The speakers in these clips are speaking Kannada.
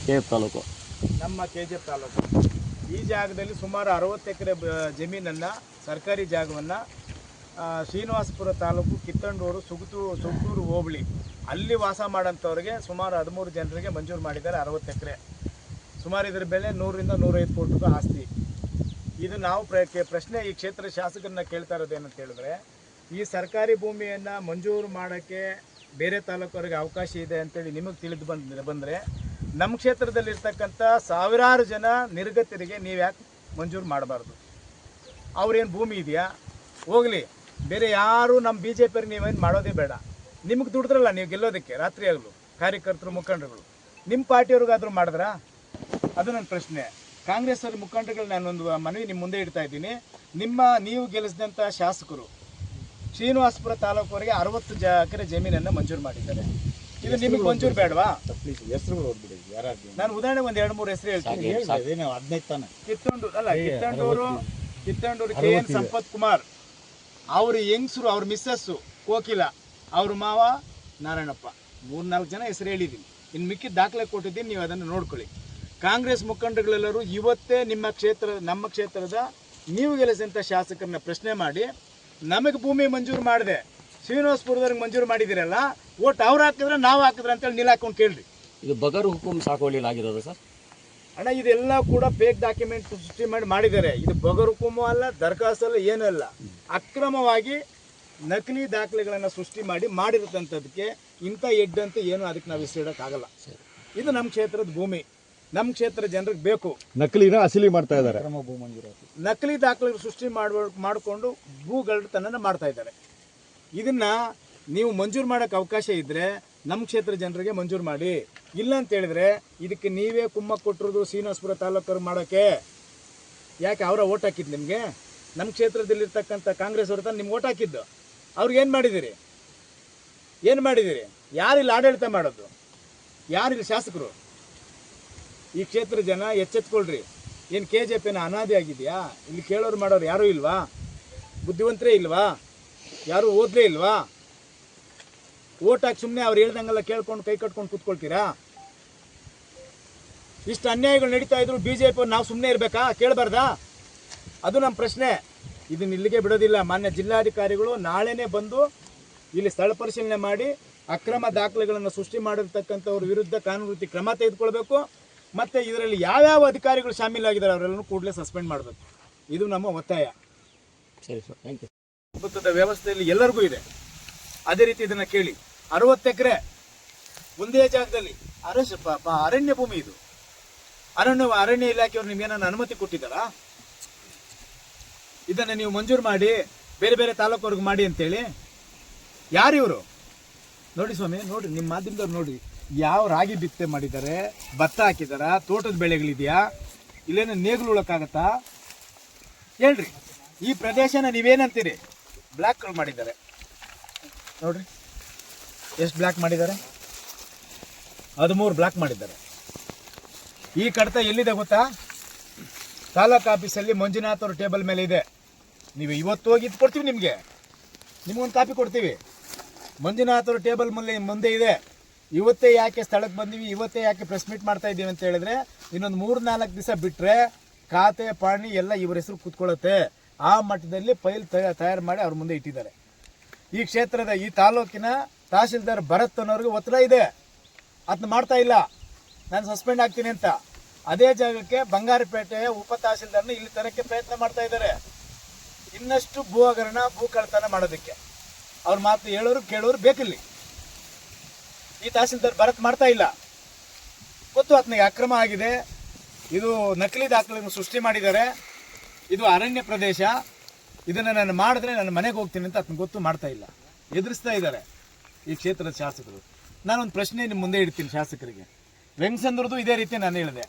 KF ತಾಲೂಕು. ನಮ್ಮ KGF ತಾಲೂಕು. ಈ ಜಾಗದಲ್ಲಿ ಸುಮಾರು 60 ಎಕರೆ ಜಮೀನನ್ನು, ಸರ್ಕಾರಿ ಜಾಗವನ್ನು ಶ್ರೀನಿವಾಸಪುರ ತಾಲೂಕು ಕಿತ್ತಂಡೂರು ಸುಗತೂರು ಹೋಬಳಿ ಅಲ್ಲಿ ವಾಸ ಮಾಡೋಂಥವ್ರಿಗೆ ಸುಮಾರು 13 ಜನರಿಗೆ ಮಂಜೂರು ಮಾಡಿದ್ದಾರೆ 60 ಎಕರೆ. ಸುಮಾರು ಇದರ ಬೆಲೆ 100 ರಿಂದ 105 ಕೋಟಿ ರೂಪಾಯಿ ಆಸ್ತಿ. ಇದು ನಾವು ಪ್ರಶ್ನೆ ಈ ಕ್ಷೇತ್ರ ಶಾಸಕರನ್ನ ಕೇಳ್ತಾ ಇರೋದೇನಂತ ಹೇಳಿದ್ರೆ, ಈ ಸರ್ಕಾರಿ ಭೂಮಿಯನ್ನು ಮಂಜೂರು ಮಾಡೋಕ್ಕೆ ಬೇರೆ ತಾಲೂಕವರಿಗೆ ಅವಕಾಶ ಇದೆ ಅಂತೇಳಿ ನಿಮಗೆ ತಿಳಿದು ಬಂದರೆ ನಮ್ಮ ಕ್ಷೇತ್ರದಲ್ಲಿರ್ತಕ್ಕಂಥ ಸಾವಿರಾರು ಜನ ನಿರ್ಗತರಿಗೆ ನೀವು ಯಾಕೆ ಮಂಜೂರು ಮಾಡಬಾರ್ದು? ಅವ್ರೇನು ಭೂಮಿ ಇದೆಯಾ? ಹೋಗಲಿ, ಬೇರೆ ಯಾರು ನಮ್ಮ BJPಯವ್ರಿಗೆ ನೀವೇನು ಮಾಡೋದೇ ಬೇಡ. ನಿಮಗೆ ದುಡಿದ್ರಲ್ಲ ನೀವು ಗೆಲ್ಲೋದಕ್ಕೆ, ರಾತ್ರಿ ಆಗಲು ಕಾರ್ಯಕರ್ತರು ಮುಖಂಡರುಗಳು, ನಿಮ್ಮ ಪಾರ್ಟಿಯವ್ರಿಗಾದರೂ ಮಾಡಿದ್ರಾ? ಅದು ನನ್ನ ಪ್ರಶ್ನೆ. ಕಾಂಗ್ರೆಸ್ ಅವ್ರ ಮುಖಂಡರುಗಳು ನಾನೊಂದು ಮನವಿ ನಿಮ್ಮ ಮುಂದೆ ಇಡ್ತಾ ಇದ್ದೀನಿ. ನೀವು ಗೆಲ್ಲಿಸಿದಂಥ ಶಾಸಕರು ಶ್ರೀನಿವಾಸಪುರ ತಾಲೂಕವರೆಗೆ 60 ಎಕರೆ ಜಮೀನನ್ನು ಮಂಜೂರು ಮಾಡಿದ್ದಾರೆ. ಇದು ನಿಮಗೆ ಮಂಜೂರು ಬೇಡವಾ? ಹೆಸರುಗಳು ಓದ್ಬಿಡಿ. ನಾನು ಉದಾಹರಣೆ ಒಂದು 2-3 ಹೆಸರು ಹೇಳ್ತೀನಿ. ಕಿತ್ತಂಡೂರು KN ಸಂಪತ್ ಕುಮಾರ್, ಅವ್ರ ಹೆಂಗಸರು, ಅವ್ರ ಮಿಸ್ಸಸ್ಸು ಕೋಕಿಲ, ಅವ್ರ ಮಾವ ನಾರಾಯಣಪ್ಪ, 3-4 ಜನ ಹೆಸರು ಹೇಳಿದ್ದೀನಿ. ಇನ್ನು ಮಿಕ್ಕಿದ ದಾಖಲೆ ಕೊಟ್ಟಿದ್ದೀನಿ, ನೀವು ಅದನ್ನು ನೋಡ್ಕೊಳ್ಳಿ. ಕಾಂಗ್ರೆಸ್ ಮುಖಂಡರುಗಳೆಲ್ಲರೂ ಇವತ್ತೇ ನಮ್ಮ ಕ್ಷೇತ್ರದ ನೀವು ಗೆಲ್ಲಿಸಿದಂಥ ಶಾಸಕರನ್ನ ಪ್ರಶ್ನೆ ಮಾಡಿ, ನಮಗೆ ಭೂಮಿ ಮಂಜೂರು ಮಾಡಿದೆ, ಶ್ರೀನಿವಾಸಪುರದವ್ರಿಗೆ ಮಂಜೂರು ಮಾಡಿದಿರಲ್ಲ, ಓಟ್ ಅವ್ರು ಹಾಕಿದ್ರೆ ನಾವು ಹಾಕಿದ್ರೆ ಅಂತೇಳಿ ಹಾಕೊಂಡು ಕೇಳ್ರಿ. ಇದು ಬಗರ್ ಹುಕುಂ ಸಾಗುವಳಿಯಲ್ಲಿ ಆಗಿರೋದು ಸರ್? ಅಣ್ಣ, ಇದೆಲ್ಲ ಕೂಡ ಫೇಕ್ ಡಾಕ್ಯುಮೆಂಟ್ ಸೃಷ್ಟಿ ಮಾಡಿದ್ದಾರೆ. ಇದು ಬಗರ್ ಹುಕುಂ ಅಲ್ಲ, ದರಖಾಸ್ತಲ್ಲ, ಏನಲ್ಲ. ಅಕ್ರಮವಾಗಿ ನಕಲಿ ದಾಖಲೆಗಳನ್ನು ಸೃಷ್ಟಿ ಮಾಡಿರತಕ್ಕಂಥದ್ದಕ್ಕೆ ಇಂಥ ಎಡ್ ಅಂತ ಏನು ಅದಕ್ಕೆ ನಾವು ಹೆಸರಿಡೋಕ್ಕಾಗಲ್ಲ. ಇದು ನಮ್ಮ ಕ್ಷೇತ್ರದ ಭೂಮಿ, ನಮ್ಮ ಕ್ಷೇತ್ರ ಜನರಿಗೆ ಬೇಕು. ನಕಲಿನ ಅಸಲಿ ಮಾಡ್ತಾ ಇದ್ದಾರೆ. ನಕಲಿ ದಾಖಲೆಗಳು ಸೃಷ್ಟಿ ಮಾಡಿಕೊಂಡು ಭೂಗಳ್ಳತನ ಮಾಡ್ತಾ ಇದ್ದಾರೆ. ಇದನ್ನು ನೀವು ಮಂಜೂರು ಮಾಡೋಕ್ಕೆ ಅವಕಾಶ ಇದ್ದರೆ ನಮ್ಮ ಕ್ಷೇತ್ರ ಜನರಿಗೆ ಮಂಜೂರು ಮಾಡಿ. ಇಲ್ಲ ಅಂತ ಹೇಳಿದ್ರೆ ಇದಕ್ಕೆ ನೀವೇ ಕುಮ್ಮಕ್ಕು ಕೊಟ್ಟಿರೋದು ಶ್ರೀನಿವಾಸಪುರ ತಾಲೂಕವ್ರು ಮಾಡೋಕ್ಕೆ. ಯಾಕೆ ಅವರ ಓಟ್ ಹಾಕಿದ್ದು ನಿಮಗೆ? ನಮ್ಮ ಕ್ಷೇತ್ರದಲ್ಲಿರ್ತಕ್ಕಂಥ ಕಾಂಗ್ರೆಸ್ ಅವ್ರ ತಾನು ನಿಮ್ಗೆ ಓಟ್ ಹಾಕಿದ್ದು. ಅವ್ರಿಗೆ ಏನು ಮಾಡಿದ್ದೀರಿ? ಯಾರಿಲ್ಲಿ ಆಡಳಿತ ಮಾಡೋದು? ಯಾರಿಲ್ಲಿ ಶಾಸಕರು? ಈ ಕ್ಷೇತ್ರ ಜನ ಎಚ್ಚೆತ್ಕೊಳ್ರಿ. ಏನು KJPನ ಅನಾದಿ ಆಗಿದೆಯಾ? ಇಲ್ಲಿ ಕೇಳೋರು ಮಾಡೋರು ಯಾರೂ ಇಲ್ವಾ? ಬುದ್ಧಿವಂತರೇ ಇಲ್ವಾ? ಯಾರೂ ಓದಲೇ ಇಲ್ವಾ? ಓಟ್ ಹಾಕಿ ಸುಮ್ಮನೆ ಅವ್ರು ಹೇಳ್ದಂಗೆಲ್ಲ ಕೇಳ್ಕೊಂಡು ಕೈ ಕಟ್ಕೊಂಡು ಕೂತ್ಕೊಳ್ತೀರಾ? ಇಷ್ಟು ಅನ್ಯಾಯಗಳು ನಡೀತಾ ಇದ್ರು BJP ನಾವು ಸುಮ್ಮನೆ ಇರಬೇಕಾ? ಕೇಳಬಾರ್ದಾ? ಅದು ನಮ್ಮ ಪ್ರಶ್ನೆ. ಇದನ್ನ ಇಲ್ಲಿಗೆ ಬಿಡೋದಿಲ್ಲ. ಮಾನ್ಯ ಜಿಲ್ಲಾಧಿಕಾರಿಗಳು ನಾಳೆನೇ ಬಂದು ಇಲ್ಲಿ ಸ್ಥಳ ಪರಿಶೀಲನೆ ಮಾಡಿ ಅಕ್ರಮ ದಾಖಲೆಗಳನ್ನು ಸೃಷ್ಟಿ ಮಾಡಿರ್ತಕ್ಕಂಥವ್ರ ವಿರುದ್ಧ ಕಾನೂನು ರೀತಿ ಕ್ರಮ ತೆಗೆದುಕೊಳ್ಬೇಕು. ಮತ್ತು ಇದರಲ್ಲಿ ಯಾವ್ಯಾವ ಅಧಿಕಾರಿಗಳು ಶಾಮೀಲಾಗಿದ್ದಾರೆ ಅವರೆಲ್ಲರೂ ಕೂಡಲೇ ಸಸ್ಪೆಂಡ್ ಮಾಡಬೇಕು. ಇದು ನಮ್ಮ ಒತ್ತಾಯ. ಸರಿ ಸರ್, ಥ್ಯಾಂಕ್ ಯು. ప్రభుత్ವದ ವ್ಯವಸ್ಥೆಯಲ್ಲಿ ಎಲ್ಲರಿಗೂ ಇದೆ. ಅದೇ ರೀತಿ ಇದನ್ನು ಕೇಳಿ, 60 ಎಕರೆ ಒಂದೇ ಜಾಗದಲ್ಲಿ ಅರಣ್ಯ ಭೂಮಿ. ಇದು ಅರಣ್ಯ ಇಲಾಖೆಯವರು ನಿಮ್ಗೇನ ಅನುಮತಿ ಕೊಟ್ಟಿದ್ದಾರಾ? ಇದನ್ನು ನೀವು ಮಂಜೂರು ಮಾಡಿ ಬೇರೆ ಬೇರೆ ತಾಲೂಕವ್ರಿಗೆ ಮಾಡಿ ಅಂತೇಳಿ. ಯಾರು ಇವರು? ನೋಡಿ ಸ್ವಾಮಿ, ನೋಡ್ರಿ, ನಿಮ್ಮ ಮಾಧ್ಯಮದವ್ರು ನೋಡ್ರಿ, ಯಾವ ರಾಗಿ ಬಿತ್ತನೆ ಮಾಡಿದ್ದಾರೆ, ಭತ್ತ ಹಾಕಿದಾರ, ತೋಟದ ಬೆಳೆಗಳಿದೆಯಾ, ಇಲ್ಲೇನೋ ನೇಗಿಲು ಉಳಕ್ಕಾಗತ್ತಾ? ಹೇಳ್ರಿ. ಈ ಪ್ರದೇಶನ ನೀವೇನಂತೀರಿ? ಬ್ಲಾಕ್ಗಳು ಮಾಡಿದ್ದಾರೆ ನೋಡ್ರಿ. ಎಷ್ಟು ಬ್ಲಾಕ್ ಮಾಡಿದ್ದಾರೆ? 13 ಬ್ಲಾಕ್ ಮಾಡಿದ್ದಾರೆ. ಈ ಕಡತ ಎಲ್ಲಿದೆ ಗೊತ್ತಾ? ತಾಲೂಕು ಆಫೀಸಲ್ಲಿ ಮಂಜುನಾಥ್ ಅವ್ರ ಟೇಬಲ್ ಮೇಲೆ ಇದೆ. ನೀವು ಇವತ್ತು ಹೋಗಿ ಇದು ಕೊಡ್ತೀವಿ, ನಿಮ್ಗೊಂದು ಕಾಪಿ ಕೊಡ್ತೀವಿ. ಮಂಜುನಾಥ್ ಅವ್ರ ಟೇಬಲ್ ಮುಂದೆ ಇದೆ. ಇವತ್ತೇ ಯಾಕೆ ಸ್ಥಳಕ್ಕೆ ಬಂದೀವಿ, ಇವತ್ತೇ ಯಾಕೆ ಪ್ರೆಸ್ ಮೀಟ್ ಮಾಡ್ತಾ ಇದ್ದೀವಿ ಅಂತ ಹೇಳಿದ್ರೆ, ಇನ್ನೊಂದು 3-4 ದಿವಸ ಬಿಟ್ಟರೆ ಖಾತೆ ಪಾಣಿ ಎಲ್ಲ ಇವರ ಹೆಸರು ಕೂತ್ಕೊಳ್ಳುತ್ತೆ. ಆ ಮಟ್ಟದಲ್ಲಿ ಫೈಲ್ ತಯಾರು ಮಾಡಿ ಅವ್ರ ಮುಂದೆ ಇಟ್ಟಿದ್ದಾರೆ. ಈ ಕ್ಷೇತ್ರದ ಈ ತಾಲೂಕಿನ ತಹಸೀಲ್ದಾರ್ ಭರತ್ ಅನ್ನೋರಿಗೆ ಒತ್ತಡ ಇದೆ, ಅದನ್ನ ಮಾಡ್ತಾ ಇಲ್ಲ, ನಾನು ಸಸ್ಪೆಂಡ್ ಆಗ್ತೀನಿ ಅಂತ. ಅದೇ ಜಾಗಕ್ಕೆ ಬಂಗಾರಪೇಟೆಯ ಉಪ ತಹಸೀಲ್ದಾರ್ನ ಇಲ್ಲಿ ತರಕ್ಕೆ ಪ್ರಯತ್ನ ಮಾಡ್ತಾ ಇದ್ದಾರೆ, ಇನ್ನಷ್ಟು ಭೂ ಹಗರಣ, ಭೂ ಕಳ್ಳತನ ಮಾಡೋದಕ್ಕೆ. ಅವ್ರ ಮಾತು ಹೇಳೋರು ಕೇಳೋರು ಬೇಕಿಲ್ಲಿ. ಈ ತಹಸೀಲ್ದಾರ್ ಭರತ್ ಮಾಡ್ತಾ ಇಲ್ಲ, ಗೊತ್ತು ಆತನಿಗೆ ಅಕ್ರಮ ಆಗಿದೆ. ಇದು ನಕಲಿ ದಾಖಲೆಯನ್ನು ಸೃಷ್ಟಿ ಮಾಡಿದ್ದಾರೆ. ಇದು ಅರಣ್ಯ ಪ್ರದೇಶ, ಇದನ್ನು ನಾನು ಮಾಡಿದ್ರೆ ನನ್ನ ಮನೆಗೆ ಹೋಗ್ತೀನಿ ಅಂತ ಆತನ ಗೊತ್ತು, ಮಾಡ್ತಾ ಇಲ್ಲ, ಎದುರಿಸ್ತಾ ಇದ್ದಾರೆ ಈ ಕ್ಷೇತ್ರದ ಶಾಸಕರು. ನಾನೊಂದು ಪ್ರಶ್ನೆ ನಿಮ್ಮ ಮುಂದೆ ಇಡ್ತೀನಿ ಶಾಸಕರಿಗೆ. ವೆಂಕಸಂದ್ರದ್ದು ಇದೇ ರೀತಿ ನಾನು ಹೇಳಿದೆ,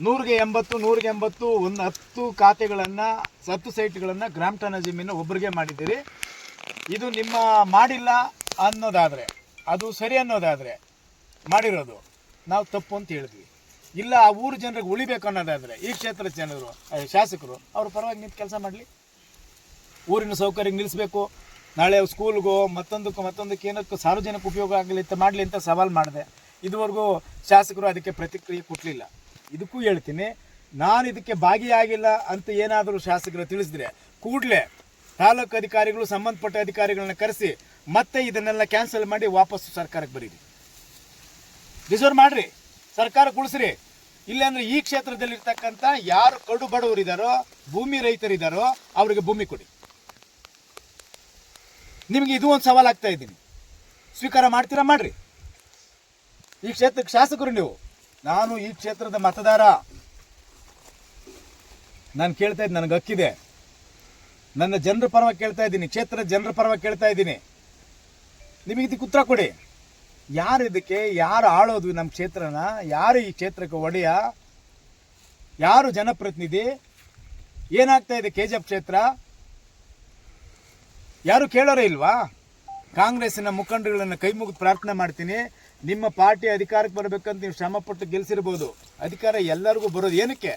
100ಗೆ 80 ಒಂದು 10 ಖಾತೆಗಳನ್ನು, 10 ಸೈಟ್ಗಳನ್ನು ಗ್ರಾಮ ಠಾಣಾ ಜಮೀನು ಒಬ್ಬರಿಗೆ ಮಾಡಿದ್ದೀರಿ. ಇದು ನಿಮ್ಮ ಮಾಡಿಲ್ಲ ಅನ್ನೋದಾದರೆ, ಅದು ಸರಿ ಅನ್ನೋದಾದರೆ ಮಾಡಿರೋದು ನಾವು ತಪ್ಪು ಅಂತ ಹೇಳಿದ್ವಿ. ಇಲ್ಲ ಆ ಊರು ಜನರಿಗೆ ಉಳಿಬೇಕು ಅನ್ನೋದಾದರೆ ಈ ಕ್ಷೇತ್ರದ ಜನರು, ಶಾಸಕರು ಅವ್ರ ಪರವಾಗಿ ನಿಂತು ಕೆಲಸ ಮಾಡಲಿ. ಊರಿನ ಸೌಕರ್ಯ ನಿಲ್ಲಿಸಬೇಕು, ನಾಳೆ ಸ್ಕೂಲ್ಗೋ ಮತ್ತೊಂದಕ್ಕೂ ಏನಕ್ಕೂ ಸಾರ್ವಜನಿಕ ಉಪಯೋಗ ಆಗಲಿ ಅಂತ ಮಾಡಲಿ ಅಂತ ಸವಾಲು ಮಾಡಿದೆ. ಇದುವರೆಗೂ ಶಾಸಕರು ಅದಕ್ಕೆ ಪ್ರತಿಕ್ರಿಯೆ ಕೊಡಲಿಲ್ಲ. ಇದಕ್ಕೂ ಹೇಳ್ತೀನಿ, ನಾನು ಇದಕ್ಕೆ ಭಾಗಿಯಾಗಿಲ್ಲ ಅಂತ ಏನಾದರೂ ಶಾಸಕರು ತಿಳಿಸಿದ್ರೆ ಕೂಡಲೇ ತಾಲೂಕು ಅಧಿಕಾರಿಗಳು ಸಂಬಂಧಪಟ್ಟ ಅಧಿಕಾರಿಗಳನ್ನ ಕರೆಸಿ ಮತ್ತೆ ಇದನ್ನೆಲ್ಲ ಕ್ಯಾನ್ಸಲ್ ಮಾಡಿ ವಾಪಸ್ಸು ಸರ್ಕಾರಕ್ಕೆ ಬರೀರಿ. ರಿಸರ್ವ್ ಮಾಡ್ರಿ, ಸರ್ಕಾರಕ್ಕೆ ಉಳಿಸ್ರಿ. ಇಲ್ಲಾಂದ್ರೆ ಈ ಕ್ಷೇತ್ರದಲ್ಲಿರ್ತಕ್ಕಂಥ ಯಾರು ಕಡು ಬಡವರಿದ್ದಾರೋ, ಭೂಮಿ ರೈತರಿದ್ದಾರೋ ಅವರಿಗೆ ಭೂಮಿ ಕೊಡಿ. ನಿಮಗೆ ಇದು ಒಂದು ಸವಾಲು ಆಗ್ತಾ ಇದ್ದೀನಿ, ಸ್ವೀಕಾರ ಮಾಡ್ತೀರಾ ಮಾಡ್ರಿ. ಈ ಕ್ಷೇತ್ರಕ್ಕೆ ಶಾಸಕರು ನೀವು, ನಾನು ಈ ಕ್ಷೇತ್ರದ ಮತದಾರ. ನಾನು ಕೇಳ್ತಾ ಇದ್ದೀನಿ, ನನಗೆ ಹಕ್ಕಿದೆ. ನನ್ನ ಜನರ ಪರವಾಗಿ ಕೇಳ್ತಾ ಇದ್ದೀನಿ, ಕ್ಷೇತ್ರದ ಜನರ ಪರವಾಗಿ ಕೇಳ್ತಾ ಇದ್ದೀನಿ. ನಿಮಗೆ ಇದಕ್ಕೆ ಉತ್ತರ ಕೊಡಿ. ಯಾರು ಇದಕ್ಕೆ, ಯಾರು ಆಳೋದು ನಮ್ಮ ಕ್ಷೇತ್ರನ, ಯಾರು ಈ ಕ್ಷೇತ್ರಕ್ಕೆ ಒಡೆಯ, ಯಾರು ಜನಪ್ರತಿನಿಧಿ, ಏನಾಗ್ತಾ ಇದೆ ಕೆಜಿಎಫ್ ಕ್ಷೇತ್ರ, ಯಾರು ಕೇಳೋರೇ ಇಲ್ವಾ? ಕಾಂಗ್ರೆಸ್ಸಿನ ಮುಖಂಡರುಗಳನ್ನು ಕೈ ಮುಗಿದು ಪ್ರಾರ್ಥನೆ ಮಾಡ್ತೀನಿ, ನಿಮ್ಮ ಪಾರ್ಟಿ ಅಧಿಕಾರಕ್ಕೆ ಬರಬೇಕಂತ ನೀವು ಶ್ರಮಪಟ್ಟು ಗೆಲ್ಸಿರ್ಬೋದು. ಅಧಿಕಾರ ಎಲ್ಲರಿಗೂ ಬರೋದು ಏನಕ್ಕೆ?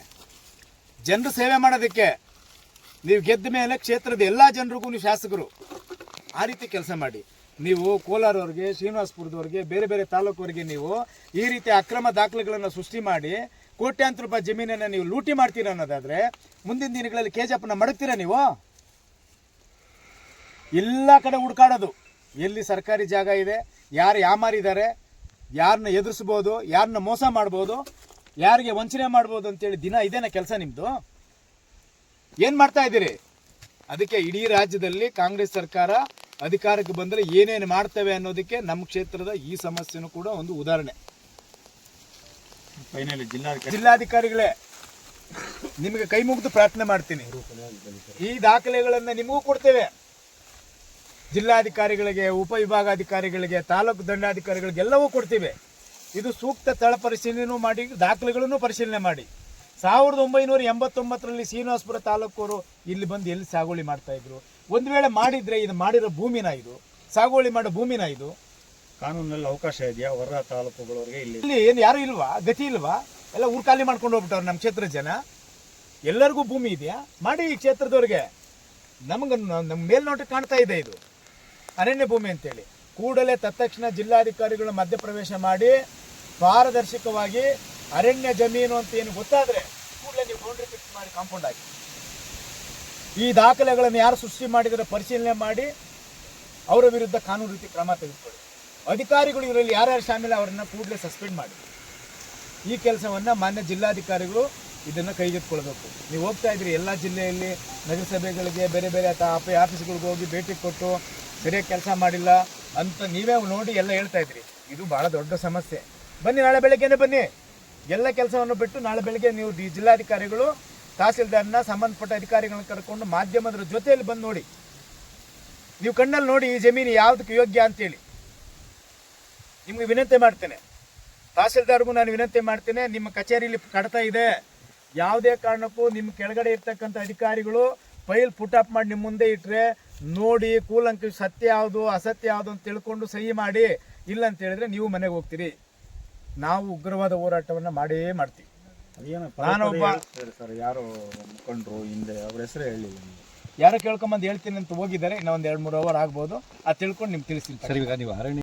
ಜನರು ಸೇವೆ ಮಾಡೋದಕ್ಕೆ. ನೀವು ಗೆದ್ದ ಮೇಲೆ ಕ್ಷೇತ್ರದ ಎಲ್ಲ ಜನರಿಗೂ ನೀವು ಶಾಸಕರು. ಆ ರೀತಿ ಕೆಲಸ ಮಾಡಿ. ನೀವು ಕೋಲಾರವ್ರಿಗೆ, ಶ್ರೀನಿವಾಸಪುರದವ್ರಿಗೆ, ಬೇರೆ ಬೇರೆ ತಾಲೂಕುವರೆಗೆ ನೀವು ಈ ರೀತಿ ಅಕ್ರಮ ದಾಖಲೆಗಳನ್ನು ಸೃಷ್ಟಿ ಮಾಡಿ ಕೋಟ್ಯಾಂತರ ರೂಪಾಯಿ ಜಮೀನನ್ನು ನೀವು ಲೂಟಿ ಮಾಡ್ತೀರಾ ಅನ್ನೋದಾದ್ರೆ ಮುಂದಿನ ದಿನಗಳಲ್ಲಿ ಕೆಜಿಎಫ್ನ ಮಡಗ್ತೀರಾ ನೀವು? ಎಲ್ಲ ಕಡೆ ಹುಡುಕಾಡೋದು, ಎಲ್ಲಿ ಸರ್ಕಾರಿ ಜಾಗ ಇದೆ, ಯಾರು ಯಾಮಾರಿದ್ದಾರೆ, ಯಾರನ್ನ ಎದುರಿಸ್ಬೋದು, ಯಾರನ್ನ ಮೋಸ ಮಾಡ್ಬೋದು, ಯಾರಿಗೆ ವಂಚನೆ ಮಾಡ್ಬೋದು ಅಂತೇಳಿ ದಿನ ಇದೇನ ಕೆಲಸ ನಿಮ್ಮದು? ಏನು ಮಾಡ್ತಾ ಇದ್ದೀರಿ? ಅದಕ್ಕೆ ಇಡೀ ರಾಜ್ಯದಲ್ಲಿ ಕಾಂಗ್ರೆಸ್ ಸರ್ಕಾರ ಅಧಿಕಾರಕ್ಕೆ ಬಂದರೆ ಏನೇನು ಮಾಡ್ತವೆ ಅನ್ನೋದಕ್ಕೆ ನಮ್ಮ ಕ್ಷೇತ್ರದ ಈ ಸಮಸ್ಯೆನೂ ಕೂಡ ಒಂದು ಉದಾಹರಣೆ. ಫೈನಲಿ ಜಿಲ್ಲಾಧಿಕಾರಿಗಳೇ, ನಿಮಗೆ ಕೈ ಮುಗಿದು ಪ್ರಾರ್ಥನೆ ಮಾಡ್ತೀನಿ, ಈ ದಾಖಲೆಗಳನ್ನು ನಿಮಗೂ ಕೊಡ್ತೇವೆ. ಜಿಲ್ಲಾಧಿಕಾರಿಗಳಿಗೆ, ಉಪವಿಭಾಗಾಧಿಕಾರಿಗಳಿಗೆ, ತಾಲೂಕು ದಂಡಾಧಿಕಾರಿಗಳಿಗೆಲ್ಲವೂ ಕೊಡ್ತೀವಿ. ಇದು ಸೂಕ್ತ ಸ್ಥಳ ಪರಿಶೀಲನೆ ಮಾಡಿ, ದಾಖಲೆಗಳನ್ನು ಪರಿಶೀಲನೆ ಮಾಡಿ. 1989ರಲ್ಲಿ ಶ್ರೀನಿವಾಸಪುರ ತಾಲೂಕವರು ಇಲ್ಲಿ ಬಂದು ಎಲ್ಲಿ ಸಾಗುವಳಿ ಮಾಡ್ತಾ ಇದ್ರು? ಒಂದು ವೇಳೆ ಮಾಡಿದ್ರೆ ಇದು ಮಾಡಿರೋ ಭೂಮಿನ, ಇದು ಸಾಗುವಳಿ ಮಾಡೋ ಭೂಮಿನ? ಇದು ಕಾನೂನಲ್ಲಿ ಅವಕಾಶ ಇದೆಯಾ ಹೊರ ತಾಲೂಕುಗಳವರಿಗೆ? ಇಲ್ಲಿ ಏನು ಯಾರು ಇಲ್ವಾ? ಗತಿ ಇಲ್ವಾ? ಎಲ್ಲ ಊರು ಖಾಲಿ ಮಾಡ್ಕೊಂಡು ಹೋಗ್ಬಿಟ್ಟವ್ರು ನಮ್ಮ ಕ್ಷೇತ್ರದ ಜನ. ಎಲ್ಲರಿಗೂ ಭೂಮಿ ಇದೆಯಾ? ಮಾಡಿ ಈ ಕ್ಷೇತ್ರದವ್ರಿಗೆ. ನಮ್ಗೆ ನಮ್ಮ ಮೇಲ್ನೋಟ ಕಾಣ್ತಾ ಇದೆ ಇದು ಅರಣ್ಯ ಭೂಮಿ ಅಂತೇಳಿ. ಕೂಡಲೇ ತತ್ಕ್ಷಣ ಜಿಲ್ಲಾಧಿಕಾರಿಗಳು ಮಧ್ಯಪ್ರವೇಶ ಮಾಡಿ ಪಾರದರ್ಶಕವಾಗಿ ಅರಣ್ಯ ಜಮೀನು ಅಂತ ಏನು ಗೊತ್ತಾದ್ರೆ ಕೂಡಲೇ ನೀವು ಬೌಂಡ್ರಿ ಫಿಕ್ಸ್ ಮಾಡಿ ಕಾಂಪೌಂಡ್ ಹಾಕಿ. ಈ ದಾಖಲೆಗಳನ್ನು ಯಾರು ಸೃಷ್ಟಿ ಮಾಡಿದರೆ ಪರಿಶೀಲನೆ ಮಾಡಿ ಅವರ ವಿರುದ್ಧ ಕಾನೂನು ರೀತಿ ಕ್ರಮ ತೆಗೆದುಕೊಳ್ಳಿ. ಅಧಿಕಾರಿಗಳು ಇದರಲ್ಲಿ ಯಾರ್ಯಾರು ಶಾಮೀಲ ಅವರನ್ನ ಕೂಡಲೇ ಸಸ್ಪೆಂಡ್ ಮಾಡಿ. ಈ ಕೆಲಸವನ್ನು ಮಾನ್ಯ ಜಿಲ್ಲಾಧಿಕಾರಿಗಳು ಇದನ್ನು ಕೈಗೆತ್ತಿಕೊಳ್ಬೇಕು. ನೀವು ಹೋಗ್ತಾ ಇದ್ರಿ ಎಲ್ಲ ಜಿಲ್ಲೆಯಲ್ಲಿ ನಗರಸಭೆಗಳಿಗೆ, ಬೇರೆ ಬೇರೆ ಆಫೀಸ್ಗಳಿಗೆ ಹೋಗಿ ಭೇಟಿ ಕೊಟ್ಟು ಸರಿಯಾಗಿ ಕೆಲಸ ಮಾಡಿಲ್ಲ ಅಂತ ನೀವೇ ನೋಡಿ ಎಲ್ಲ ಹೇಳ್ತಾ ಇದ್ರಿ. ಇದು ಭಾಳ ದೊಡ್ಡ ಸಮಸ್ಯೆ. ಬನ್ನಿ, ನಾಳೆ ಬೆಳಗ್ಗೆನೇ ಬನ್ನಿ. ಎಲ್ಲ ಕೆಲಸವನ್ನು ಬಿಟ್ಟು ನಾಳೆ ಬೆಳಗ್ಗೆ ನೀವು ಜಿಲ್ಲಾಧಿಕಾರಿಗಳು, ತಹಸೀಲ್ದಾರ್ನ, ಸಂಬಂಧಪಟ್ಟ ಅಧಿಕಾರಿಗಳನ್ನ ಕರ್ಕೊಂಡು ಮಾಧ್ಯಮದ ಜೊತೆಯಲ್ಲಿ ಬಂದು ನೋಡಿ. ನೀವು ಕಣ್ಣಲ್ಲಿ ನೋಡಿ ಈ ಜಮೀನು ಯಾವುದಕ್ಕೆ ಯೋಗ್ಯ ಅಂತೇಳಿ. ನಿಮಗೆ ವಿನಂತಿ ಮಾಡ್ತೇನೆ, ತಹಸೀಲ್ದಾರ್ಗೂ ನಾನು ವಿನಂತಿ ಮಾಡ್ತೇನೆ, ನಿಮ್ಮ ಕಚೇರಿಯಲ್ಲಿ ಕಡತ ಇದೆ, ಯಾವುದೇ ಕಾರಣಕ್ಕೂ ನಿಮ್ಮ ಕೆಳಗಡೆ ಇರ್ತಕ್ಕಂಥ ಅಧಿಕಾರಿಗಳು ಫೈಲ್ ಪುಟಪ್ ಮಾಡಿ ನಿಮ್ಮ ಮುಂದೆ ಇಟ್ಟರೆ ನೋಡಿ ಕೂಲಂಕಿ ಸತ್ಯ ಯಾವುದು ಅಸತ್ಯ ಯಾವುದು ಅಂತ ತಿಳ್ಕೊಂಡು ಸಹಿ ಮಾಡಿ. ಇಲ್ಲ ಅಂತ ಹೇಳಿದ್ರೆ ನೀವು ಮನೆಗೆ ಹೋಗ್ತೀರಿ. ನಾವು ಉಗ್ರವಾದ ಹೋರಾಟವನ್ನು ಮಾಡೇ ಮಾಡ್ತೀವಿ. ನಾನೊಬ್ಬ ಸರ್, ಯಾರು ಮುಖಂಡರು ಹಿಂದೆ ಅವ್ರ ಹೆಸರು ಹೇಳಿಲ್ಲ, ಯಾರೋ ಕೇಳ್ಕೊಂಬಂದು ಹೇಳ್ತೀನಿ ಅಂತ ಹೋಗಿದ್ದಾರೆ. ಇನ್ನೊಂದು 2-3 ಅವರ್ ಆಗ್ಬೋದು. ಅದು ತಿಳ್ಕೊಂಡು ನಿಮ್ಗೆ ತಿಳಿಸ್ತೀನಿ. ಸರ್, ಈಗ ನೀವು ಅರಣ್ಯ